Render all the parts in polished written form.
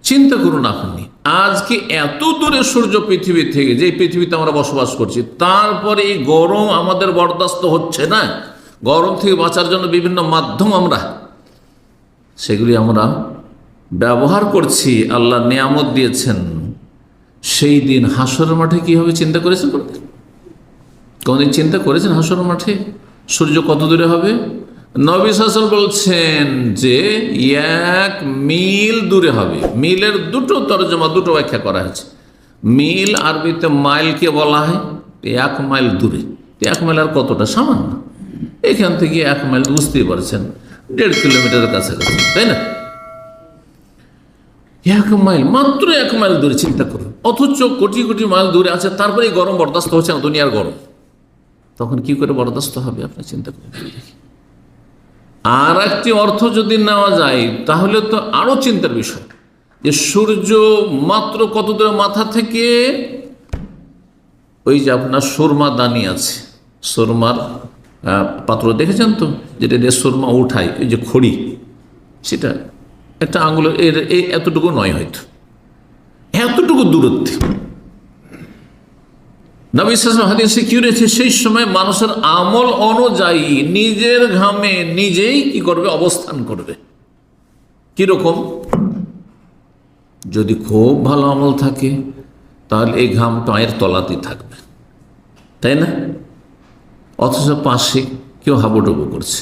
চিন্তা করুন আপনি, আজকে এত দূরে সূর্য পৃথিবী থেকে, যে পৃথিবীতে আমরা বসবাস করছি, তারপরে এই গরম আমাদের বরদাস্ত হচ্ছে না। গরম থেকে বাঁচার জন্য বিভিন্ন মাধ্যম সেগুলি আমরা ব্যবহার করছি। আল্লাহ নিয়ামত দিয়েছেন। সেই দিন হাসরের মাঠে কি হবে চিন্তা করেছেন? কোনদিন চিন্তা করেছেন হাসরের মাঠে সূর্য কত দূরে হবে? নবী সাল্লাল্লাহু আলাইহি ওয়াসাল্লাম বলছেন যে 1 মিল দূরে হবে। মিলের দুটো তরজমা, দুটো ব্যাখ্যা করা হয়েছে। মিল আরবিতে মাইলকে বলা হয়, 1 মাইল দূরে। 1 মাইল আর কতটা? সামান্য। এখান থেকে 1 মাইল বুঝতেই পারছেন, 1.5 কিলোমিটারের কাছাকাছি, তাই না? 1 মাইল, মাত্র 1 মাইল দূরে, চিন্তা করুন। অথচ কোটি কোটি মাইল দূরে আছে, তারপরে এই গরম বরদাস্ত হচ্ছে না, দুনিয়ার গরম। তখন কি করে বরদাস্ত হবে আপনি চিন্তা করুন। আর একটি অর্থ যদি নেওয়া যায় তাহলে তো আরো চিন্তার বিষয়, যে সূর্য মাত্র কত দূরে মাথা থেকে, ওই যে আপনার সুরমা দানি আছে, সুরমার পাত্র দেখেছেন তো, যেটা দিয়ে সুরমা উঠায়, ওই যে খড়ি, সেটা একটা আঙুলের এই এতটুকু নয়, হয়তো এতটুকু দূরত্বে। নবী সাল্লাল্লাহু আলাইহি ওয়াসাল্লাম হাদিসে কি রয়েছে, সেই সময় মানুষের আমল অনুযায়ী নিজের ঘামে নিজেই কি করবে? অবস্থান করবে। কিরকম? যদি খুব ভালো আমল থাকে তাহলে এই ঘাম পায়ের তলাতেই থাকবে, তাই না? অথচ পাশে কেউ হাবুডুবু করছে।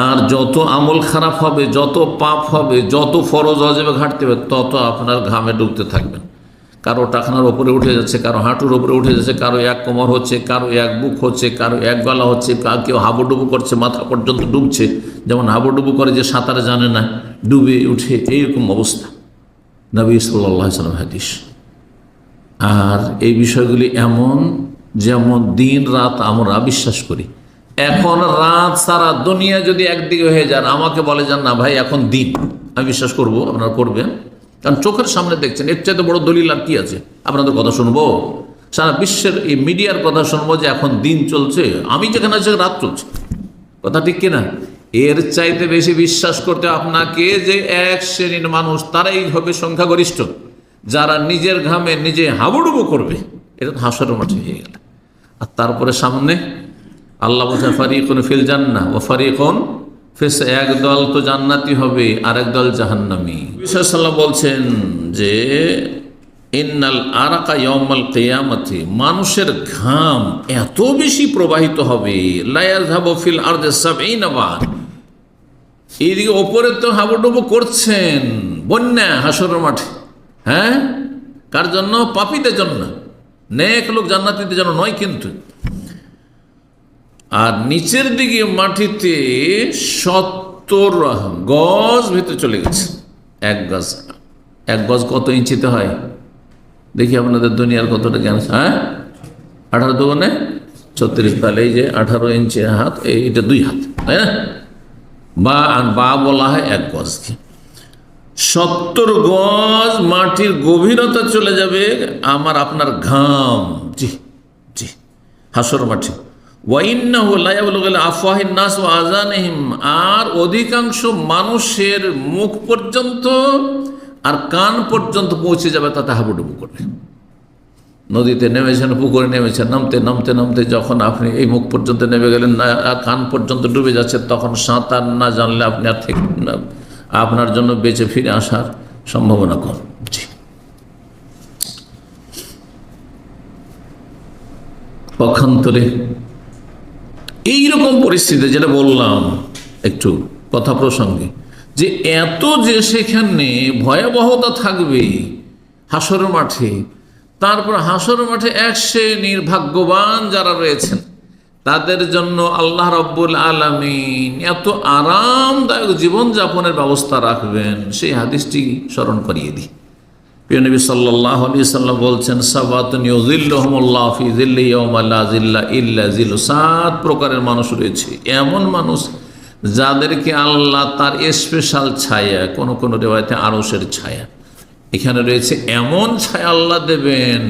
আর যত আমল খারাপ হবে, যত পাপ হবে, যত ফরজ ওয়াজিবে ঘাটতে হবে, তত আপনার ঘামে ডুবতে থাকবেন। কারো টাকনার ওপরে উঠে যাচ্ছে, কারো হাঁটুর ওপরে উঠে যাচ্ছে, কারো 1 কোমর হচ্ছে, কারো 1 বুক হচ্ছে, কারো 1 গলা হচ্ছে, কেউ হাবুডুবু করছে, মাথা পর্যন্ত ডুবছে। যেমন হাবুডুবু করে যে সাঁতার জানে না, ডুবে উঠে, এইরকম অবস্থা। নবী সাল্লাল্লাহু আলাইহি ওয়াসাল্লাম হাদিস। আর এই বিষয়গুলি এমন, যেমন দিন রাত আমরা বিশ্বাস করি। এখন রাত সারা দুনিয়া যদি একদিকে হয়ে যান, আমাকে বলে যান না ভাই এখন দিন, আমি বিশ্বাস করব, আপনারা করবেন? কারণ চোখের সামনে দেখছেন, এর চাইতে বড় দলিল আর কি আছে? আপনাদের কথা শুনবো, সারা বিশ্বের এই মিডিয়ার কথা শুনবো যে এখন দিন চলছে, আমি যেখানে আছি রাত চলছে। কথা ঠিক কিনা? এর চাইতে বেশি বিশ্বাস করতে আপনাকে যে এক শ্রেণীর মানুষ, তারাই হবে সংখ্যাগরিষ্ঠ, যারা নিজের ঘামে নিজে হাবুডুবু করবে। এটা তো হাসরের মাঠে হয়ে গেল। আর তারপরে সামনে আল্লাহ বলছেন ফারিকুন ফিল জান্নাহ ওয়া ফারিকুন ফিস, এক দল তো জান্নাতি হবে আর এক দল জাহান্নামী। বিশ্বসাল্লাম বলছেন যে ইন্নাল আরাকা ইয়াউমাল কিয়ামাতি, মানুষের ঘাম এত বেশি প্রবাহিত হবে, লা ইয়াযহাবু ফিল আরদি ৭০ বার। এইদিকে ওপরে তো হাবুডুবু করছেন, বন্যা হাসরের মাঠে। হ্যাঁ, কার জন্য? পাপীদের জন্য, নেক লোক জান্নাতীদের জন্য নয় কিন্তু। আর নিচের দিকে মাটিতে ৭০ গজ ভিতরে চলে গেছে। 1 গজ, 1 গজ কত ইঞ্চিতে হয় দেখি আপনাদের দুনিয়ার কতটা জ্ঞান? হ্যাঁ, 18 দুগুণে 36, তাহলে এই যে 18 ইঞ্চি হাত, এইটা 2 হাত, তাই না? বা বলা হয় 1 গজকে। ৭০ গজ মাটির গভীরতা চলে যাবে আমার আপনার ঘাম। জি জি, হাসর মাঠে। ওয়াইন্নাহু লা ইয়াবলুগু ইলা আফওয়াহিন নাস ওয়া আযানিহিম, আর অধিকাংশ মানুষের মুখ পর্যন্ত আর কান পর্যন্ত পৌঁছে যাবে, তাতে হাবুডুবু করবে। নদীতে নেমেছেন, পুকুরে নেমেছেন, নামতে নামতে নামতে যখন আপনি এই মুখ পর্যন্ত নেমে গেলেন, কান পর্যন্ত ডুবে যাচ্ছে, তখন সাঁতার না জানলে আপনি আর থেকে আপনার জন্য বেঁচে ফিরে আসার সম্ভাবনা কম। জি, পক্ষান্তরে এইরকম পরিস্থিতি, যেটা বললাম একটু কথা প্রসঙ্গে, যে এত যে সেখানে ভয়াবহতা থাকবে হাসরের মাঠে, তারপর হাসরের মাঠে এক শ্রেণীর ভাগ্যবান যারা রয়েছেন, তাদের জন্য আল্লাহ রাব্বুল আলামিন এত আরামদায়ক জীবনযাপনের ব্যবস্থা রাখবেন। সেই হাদিসটি স্মরণ করিয়ে দিই। প্রিয় নবী সাল্লাল্লাহু আলাইহি ওয়াসাল্লাম বলছেন, সাবাতুন ইউযিল্লুহুমুল্লাহু ফি যিল্লি ইয়াওমা লা যিল্লা ইল্লা যিল্লু। 7 প্রকারের মানুষ রয়েছে, এমন মানুষ যাদেরকে আল্লাহ তার স্পেশাল ছায়া, কোন কোন রিওয়ায়াতে আরশের ছায়া, এখানে রয়েছে এমন ছায়া আল্লাহ দেবেন,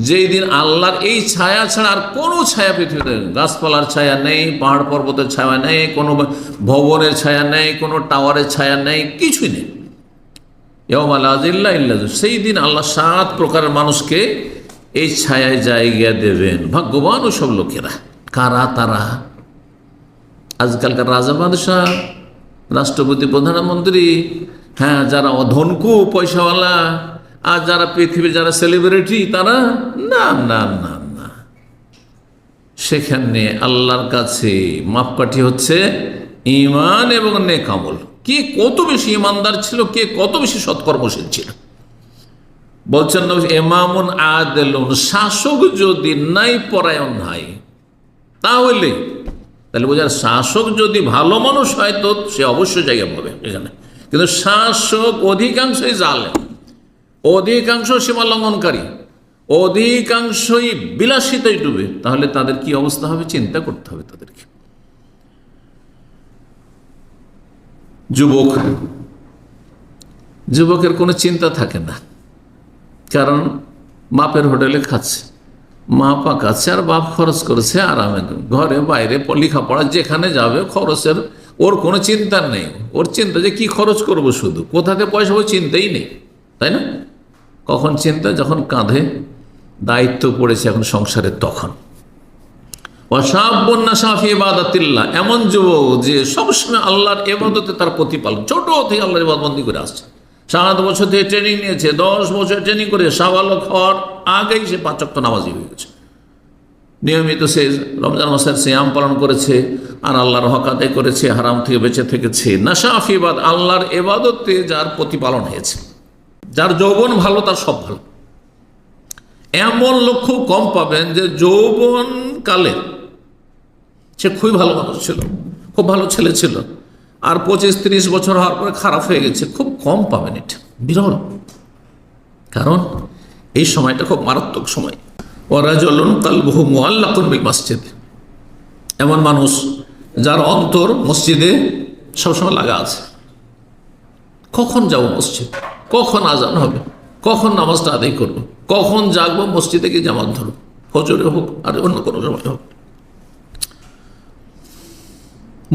যেই দিন আল্লাহর এই ছায়া ছাড়া আর কোনো ছায়া পৃথিবীতে, গাছপালার ছায়া নেই, পাহাড় পর্বতের ছায়া নেই, কোনো ভবনের ছায়া নেই, কোনো টাওয়ারের ছায়া নেই, কিছুই নেই। ইয়াউমা লা যিল্লা ইল্লা যিল্লুহু, সেই দিন আল্লাহ 7 প্রকারের মানুষকে এই ছায়ায় জায়গা দেবেন। ভাগ্যবান ও সব লোকেরা। কারা তারা? আজকালকার রাজা বাদশাহ, রাষ্ট্রপতি, প্রধানমন্ত্রী, হ্যাঁ, যারা অধনকু পয়সাওয়ালা, আর যারা পৃথিবীর যারা সেলিব্রিটি, তারা না না না না। সেখানে আল্লাহর কাছে মাপকাঠি হচ্ছে ঈমান এবং নেক আমল। কে কত বেশি ঈমানদার ছিল, কে কত বেশি সৎকর্মশীল ছিল। বলছেন ইমামুন আদিলুন, শাসক যদি নাই পরায়ণ হয়, তাহলে বোঝার শাসক যদি ভালো মানুষ হয় তো সে অবশ্যই জায়গা পাবে এখানে। কিন্তু শাসক অধিকাংশই জালেম, অধিকাংশ সীমা লঙ্ঘনকারী, অধিকাংশই বিলাসিতায় ডুবে, তাহলে তাদের কি অবস্থা হবে চিন্তা করতে হবে তাদেরকে। যুবকের কোনো চিন্তা থাকে না, কারণ বাপের হোটেলে খাচ্ছে, মা পাকাচ্ছে, আর বাপ খরচ করেছে আরামে, ঘরে বাইরে লেখাপড়া যেখানে যাবে খরচের ওর কোনো চিন্তা নেই। ওর চিন্তা যে কি খরচ করব, শুধু কোথাতে পয়সা, ওই চিন্তাই নেই, তাই না? কখন চিন্তা? যখন কাঁধে দায়িত্ব পড়েছে এখন সংসারের, তখন। ওয়াশাবুন নাশা ফি ইবাদাতিল্লাহ, এমন যুবক যে সবসময় আল্লাহর ইবাদতে তার প্রতিপালন, ছোট থেকে আল্লাহর ইবাদতবন্দি করে আসছে। 7 বছর থেকে ট্রেনিং নিয়েছে, 10 বছর ট্রেনিং করে সাবালক হওয়ার আগেই সে 5 ওয়াক্ত নামাজি হয়ে গেছে। নিয়মিত সে রমজান মাসের সিয়াম পালন করেছে, আর আল্লাহর হক আদায় করেছে, হারাম থেকে বেঁচে থেকেছে। নাশা ফি ইবাদ, আল্লাহর ইবাদতে যার প্রতিপালন হয়েছে, যার যৌবন ভালো, তার সব ভালো। এমন লোক খুব কম পাবেন যে যৌবন কালে সে খুবই ভালো মানুষ ছিল, খুব ভালো ছেলে ছিল, আর 25-30 বছর হওয়ার পরে খারাপ হয়ে গেছে। খুব কম পাবেন, এটা বিরল। কারণ এই সময়টা খুব মারাত্মক সময়। ওয়ারাজুলুন কালবুহু মুআল্লাকুন বিল মসজিদ, এমন মানুষ যার অন্তর মসজিদে সবসময় লাগা আছে। কখন যাব মসজিদ, কখন আজান হবে, কখন নামাজটা আদায় করবো, কখন জাগবো, মসজিদে গিয়ে জামাত ধরব, ফজরে হোক আর অন্য কোনো সময় হোক।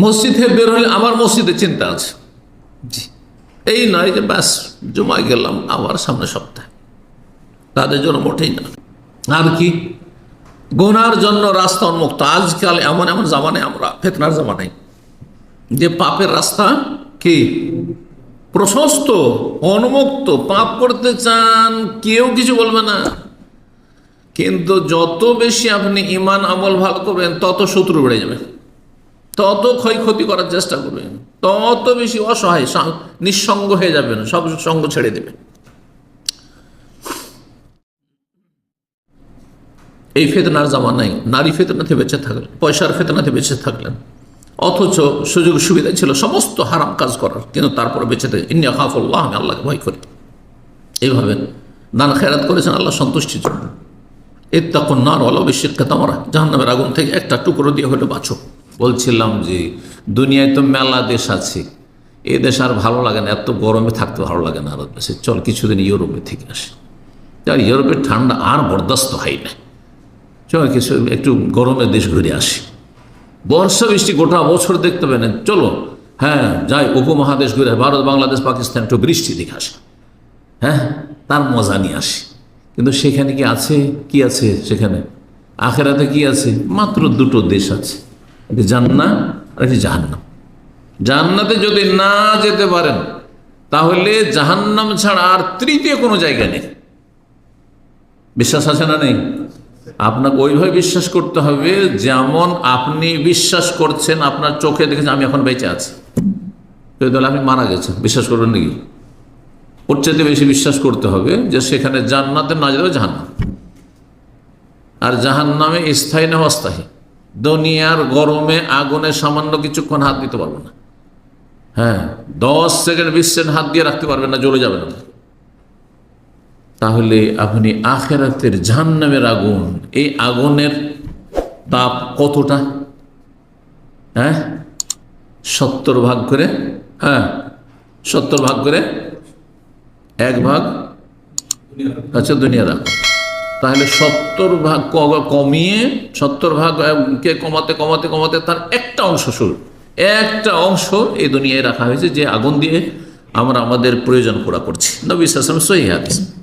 মসজিদে বের হলে আমার মসজিদে চিন্তা আছে, এই নয় যে ব্যাস জমায় গেলাম আবার সামনে সপ্তাহে, তাদের জন্য মোটেই না। আর কি, গুনার জন্য রাস্তা উন্মুক্ত। আজকাল এমন এমন জামানায় আমরা, ফিতনার জামানায়, যে পাপের রাস্তা কি প্রশস্ত, উন্মুক্ত। পাপ করতে চান, কেউ কিছু বলবে না। কিন্তু যত বেশি আপনি ঈমান আমল ভালো করবেন, তত শত্রু বেড়ে যাবে, তত ক্ষয়ক্ষতি করার চেষ্টা করবেন, তত বেশি অসহায় নিঃসঙ্গ হয়ে যাবেন, সব সঙ্গ ছেড়ে দেবেন। এই ফিতনার জামানায় নারী ফিতনাতে বেঁচে থাকলেন, পয়সার ফিতনাতে বেঁচে থাকলেন, অথচ সুযোগ সুবিধা ছিল সমস্ত হারাম কাজ করার, কিন্তু তারপরে বেঁচে থাকে। ইন্নী আখাফুল্লাহ, আমি আল্লাহকে ভয় করি। এইভাবে দান খেরাত করেছেন আল্লাহ সন্তুষ্টির জন্য। ইত্তাকুন নার ওয়ালাউ বিশিক্কি তামরা, জাহান্নামের আগুন থেকে একটা টুকরো দিয়ে হলে বাঁচো। বলছিলাম যে দুনিয়ায় তো মেলা দেশ আছে, এই দেশ আর ভালো লাগে না, এত গরমে থাকতে ভালো লাগে না আরব দেশে। চল কিছুদিন ইউরোপে থেকে আসে, আর ইউরোপের ঠান্ডা আর বরদাস্ত হয় না। চলো কিছু একটু গরমের দেশ ঘুরে আসি, বর্ষা বৃষ্টি গোটা বছর দেখতে পাবেন। চলো হ্যাঁ যাই উপমহাদেশ ঘুরে, ভারত, বাংলাদেশ, পাকিস্তান, একটু বৃষ্টি দেখে আসে, হ্যাঁ তার মজা নিয়ে আসি। কিন্তু সেখানে কি আছে? কি আছে সেখানে? আখেরাতে কি আছে? মাত্র 2টো দেশ আছে, একটি জান্নাত আর একটি জাহান্নাম। জান্নাতে যদি না যেতে পারেন, তাহলে জাহান্নাম ছাড়া আর তৃতীয় কোনো জায়গা নেই। বিশ্বাস আছে না নেই? আপনাকে ওইভাবে বিশ্বাস করতে হবে যেমন আপনি বিশ্বাস করছেন, আপনার চোখে দেখেছেন আমি এখন বেঁচে আছি, তাহলে আপনি মারা গেছেন, বিশ্বাস করবেন নাকি? ওর চাইতে বেশি বিশ্বাস করতে হবে যে সেখানে জান্নাতে না যেতে জাহান্নাম, আর জাহান্নামে স্থায়ী না অস্থায়ী। দুনিয়ার গরমে আগুনে সামান্য কিছুক্ষণ হাত দিতে পারবো না, হ্যাঁ 10 সেকেন্ড 20 সেকেন্ড হাত দিয়ে রাখতে পারবেন না, জ্বলে যাবে না। তাহলে আপনি আখেরাতের জাহান্নামের আগুন, এই আগুনের তাপ কতটা? হ্যাঁ 70 ভাগ করে, হ্যাঁ 70 ভাগ করে 1 ভাগ, আচ্ছা দুনিয়া রাখো, তাহলে 70 ভাগ কমিয়ে 70 ভাগকে কমাতে কমাতে কমাতে তার একটা অংশ শুরু, একটা অংশ এই দুনিয়ায় রাখা হয়েছে, যে আগুন দিয়ে আমরা আমাদের প্রয়োজন পুরা করছি। নবী সাল্লাল্লাহু আলাইহি ওয়াসাল্লাম সহিহ হাদিস।